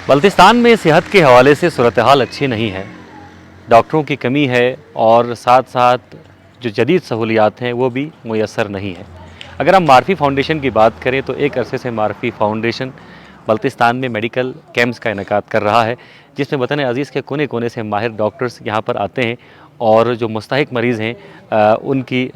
बल्तिस्तान में सेहत के हवाले से सूरत हाल अच्छी नहीं है। डॉक्टरों की कमी है और साथ साथ जो जदीद सहूलियात हैं वो भी मुयस्सर नहीं है। अगर हम मारफी फाउंडेशन की बात करें तो एक अरसे से मारफी फाउंडेशन बल्तिस्तान में मेडिकल कैंप्स का इनेकाद कर रहा है, जिसमें वतन अज़ीज़ के कोने कोने से माहिर डॉक्टर्स यहाँ पर आते हैं और जो मुस्तहिक मरीज़ हैं उनकी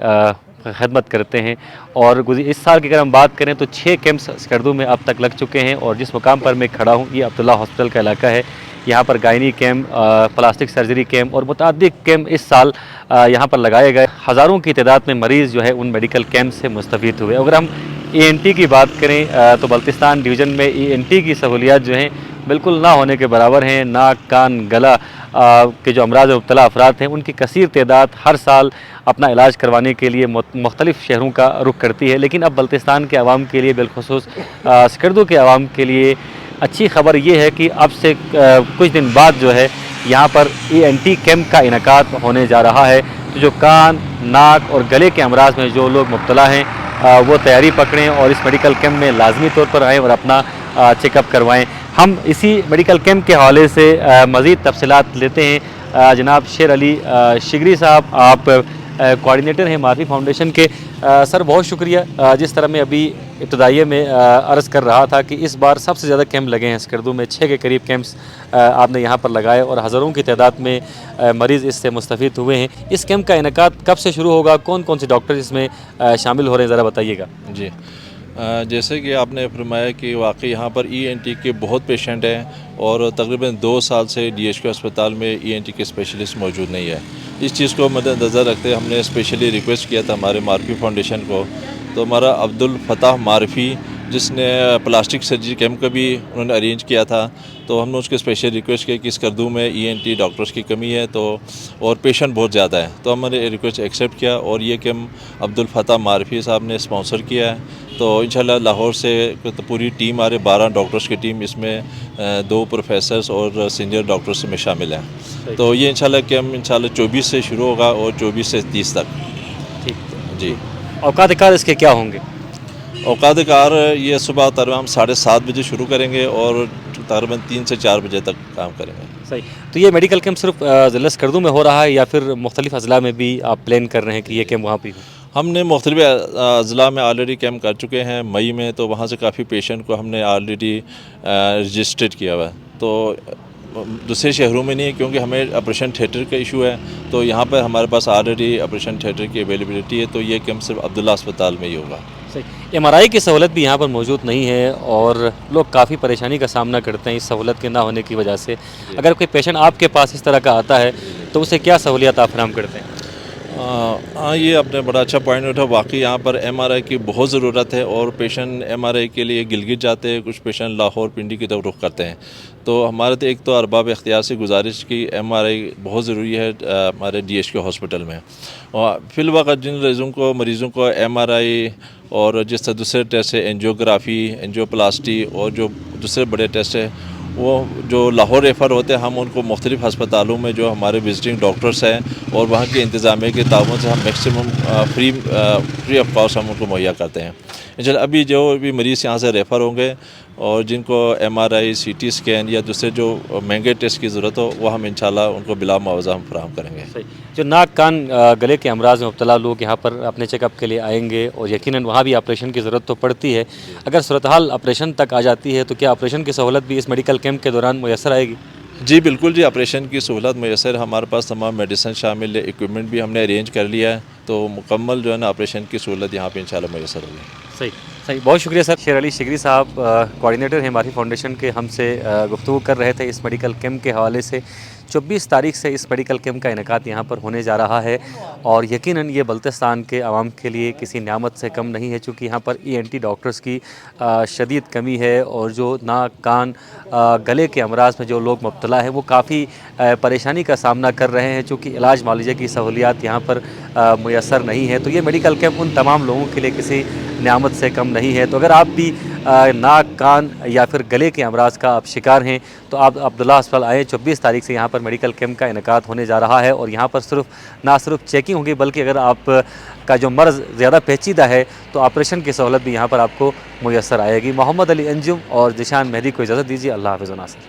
खदमत करते हैं। और इस साल की अगर हम बात करें तो 6 कैंप्स स्कर्दू में अब तक लग चुके हैं और जिस मुकाम पर मैं खड़ा हूँ ये अब्दुल्ला हॉस्पिटल का इलाका है। यहाँ पर gynae camp, plastic surgery camp और मुतअद्दिद कैंप इस साल यहाँ पर लगाए गए। हज़ारों की तादाद में मरीज़ जो है उन मेडिकल कैंप से मुस्तफ़ीद हुए। अगर हम ENT की बात करें तो बल्तिस्तान डिवीज़न में ENT की सहूलियात जो हैं बिल्कुल ना होने के बराबर हैं। नाक, कान, गला के जो अमराज में मुब्तला अफराद हैं उनकी कसीर तादाद हर साल अपना इलाज करवाने के लिए मुख्तलिफ़ शहरों का रुख करती है। लेकिन अब बल्तिस्तान के अवाम के लिए, बिलखुसूस स्कर्दू के अवाम के लिए अच्छी खबर ये है कि अब से कुछ दिन बाद जो है यहाँ पर ENT कैंप का इनेकाद होने जा रहा है। तो जो कान, नाक और गले के अमराज में जो लोग मुब्तला हैं वो तैयारी पकड़ें और इस मेडिकल कैंप में लाजमी तौर पर आएँ और अपना चेकअप करवाएँ। हम इसी मेडिकल कैंप के हवाले से मज़ीद तफसीलात लेते हैं। जनाब शेर अली शिगरी साहब, आप कोऑर्डिनेटर हैं मारफी फाउंडेशन के। सर बहुत शुक्रिया। जिस तरह मैं अभी इब्तदाइये में अर्ज़ कर रहा था कि इस बार सबसे ज़्यादा कैंप लगे हैं स्कर्दू में, 6 के करीब कैंप्स आपने यहाँ पर लगाए और हज़ारों की तादाद में मरीज़ इससे मुस्तफ़ीद हुए हैं। इस कैंप का इनेकाद कब से शुरू होगा, कौन कौन से डॉक्टर इसमें शामिल हो रहे हैं, ज़रा बताइएगा। जी, जैसे कि आपने फरमाया कि वाकई यहाँ पर ENT के बहुत पेशेंट हैं और तकरीबन 2 साल से DHQ अस्पताल में ENT के स्पेशलिस्ट मौजूद नहीं है। इस चीज़ को मद्देनज़र रखते हमने स्पेशली रिक्वेस्ट किया था हमारे मारफी फाउंडेशन को। तो हमारा अब्दुल फताह मारफी, जिसने प्लास्टिक सर्जरी कैंप का भी उन्होंने अरेंज किया था, तो हमने उसके स्पेशल रिक्वेस्ट किया कि स्कर्दू में ENT डॉक्टर्स की कमी है तो और पेशेंट बहुत ज़्यादा है। तो हमने रिक्वेस्ट एक्सेप्ट किया और ये कैंप अब्दुल फताह मारफी साहब ने स्पॉन्सर किया है। तो इंशाल्लाह लाहौर से तो पूरी टीम आ रही, 12 डॉक्टर्स की टीम, इसमें 2 प्रोफेसर्स और सीनियर डॉक्टर्स में शामिल हैं। तो ये इंशाल्लाह कैंप इंशाल्लाह 24 से शुरू होगा और 24 से 30 तक। ठीक जी। औकात कार इसके क्या होंगे? औकात कार ये सुबह तकरीबन 7:30 बजे शुरू करेंगे और तकरीबन 3 से 4 बजे तक काम करेंगे। सही। तो ये मेडिकल कैंप सिर्फ ज़िला स्कर्दू में हो रहा है या फिर मुख्तलिफ अज़ला में भी आप प्लान कर रहे हैं कि ये कैंप वहाँ पे हो? हमने मुख्तलिफ अज़ला में ऑलरेडी कैंप कर चुके हैं मई में, तो वहाँ से काफ़ी पेशेंट को हमने ऑलरेडी रजिस्टर्ड किया हुआ है। तो दूसरे शहरों में नहीं है क्योंकि हमें ऑपरेशन थिएटर का इशू है, तो यहाँ पर हमारे पास ऑलरेडी ऑपरेशन थिएटर की अवेलेबिलिटी है। तो ये कैंप सिर्फ अब्दुल्ला अस्पताल में ही होगा। सही। MRI की सहूलत भी यहाँ पर मौजूद नहीं है और लोग काफ़ी परेशानी का सामना करते हैं इस सहूलत के ना होने की वजह से। अगर कोई पेशेंट आपके पास इस तरह का आता है तो उसे क्या सहूलियत आप फराहम करते हैं? हाँ, ये आपने बड़ा अच्छा पॉइंट उठा। वाकई यहाँ पर MRI की बहुत ज़रूरत है और पेशेंट MRI के लिए गिलगित जाते हैं, कुछ पेशेंट लाहौर, पिंडी की तरफ रुख करते हैं। तो हमारे तो एक तो अरबाब इख्तियार से गुजारिश की MRI बहुत ज़रूरी है हमारे DHQ हॉस्पिटल में। और फिलवक़्त जिन मरीज़ों को MRI और जिस तरह दूसरे टेस्ट है, एंजियोग्राफी, एंजियोप्लास्टी और जो दूसरे बड़े टेस्ट है, वो जो लाहौर रेफ़र होते हैं, हम उनको मुख्तलिफ़ अस्पतालों में जो हमारे विजिटिंग डॉक्टर्स हैं और वहाँ के इंतज़ामिया के ताउन से हम मैक्सिमम फ्री ऑफ कॉस्ट हम उनको मुहैया करते हैं। इंशाल्लाह अभी जो भी मरीज़ यहाँ से रेफ़र होंगे और जिनको MRI, CT स्कैन या दूसरे जो महंगे टेस्ट की ज़रूरत हो वो हम इंशाल्लाह उनको बिला मुआवजा हम फराहम करेंगे। सही। जो नाक, कान, गले के अमराज में मुब्तला लोग यहाँ पर अपने चेकअप के लिए आएंगे और यकीनन वहाँ भी ऑपरेशन की ज़रूरत तो पड़ती है। अगर सूरत हाल ऑपरेशन तक आ जाती है तो क्या ऑपरेशन की सहूलत भी इस मेडिकल कैंप के दौरान मुयस्सर आएगी? जी बिल्कुल जी, ऑपरेशन की सहूलत मुयस्सर, हमारे पास तमाम मेडिसिन शामिल है, इक्विपमेंट भी हमने अरेंज कर लिया है। तो मुकम्मल जो है ना ऑपरेशन की सहूलत यहाँ पे इंशाल्लाह मुयस्सर होगी। सही सही। बहुत शुक्रिया सर। शेर अली शिगरी साहब कोऑर्डिनेटर हैं मारफी फाउंडेशन के, हमसे गुफ्तगू कर रहे थे इस मेडिकल कैंप के हवाले से। 24 तारीख से इस मेडिकल कैंप का इनेकाद यहाँ पर होने जा रहा है और यकीनन ये बल्तिस्तान के आवाम के लिए किसी नियामत से कम नहीं है, चूँकि यहाँ पर ENT डॉक्टर्स की शदीद कमी है और जो नाक, कान, गले के अमराज में जो लोग मुब्तला है वो काफ़ी परेशानी का सामना कर रहे हैं, चूँकि इलाज मुआलजे की सहूलियात यहाँ पर मुयस्सर नहीं है। तो ये मेडिकल कैंप उन तमाम लोगों के लिए किसी नियामत से कम नहीं है। तो अगर आप भी ناک کان یا پھر گلے کے امراض کا آپ شکار ہیں تو آپ عبداللہ ہسپتال آئیں. 24 تاریخ سے یہاں پر میڈیکل کیمپ کا انعقاد ہونے جا رہا ہے اور یہاں پر نہ صرف چیکنگ ہوگی بلکہ اگر آپ کا جو مرض زیادہ پیچیدہ ہے تو آپریشن کی سہولت بھی یہاں پر آپ کو میسر آئے گی. محمد علی انجم اور ذیشان مہدی کو اجازت دیجیے. اللہ حافظ و ناصر.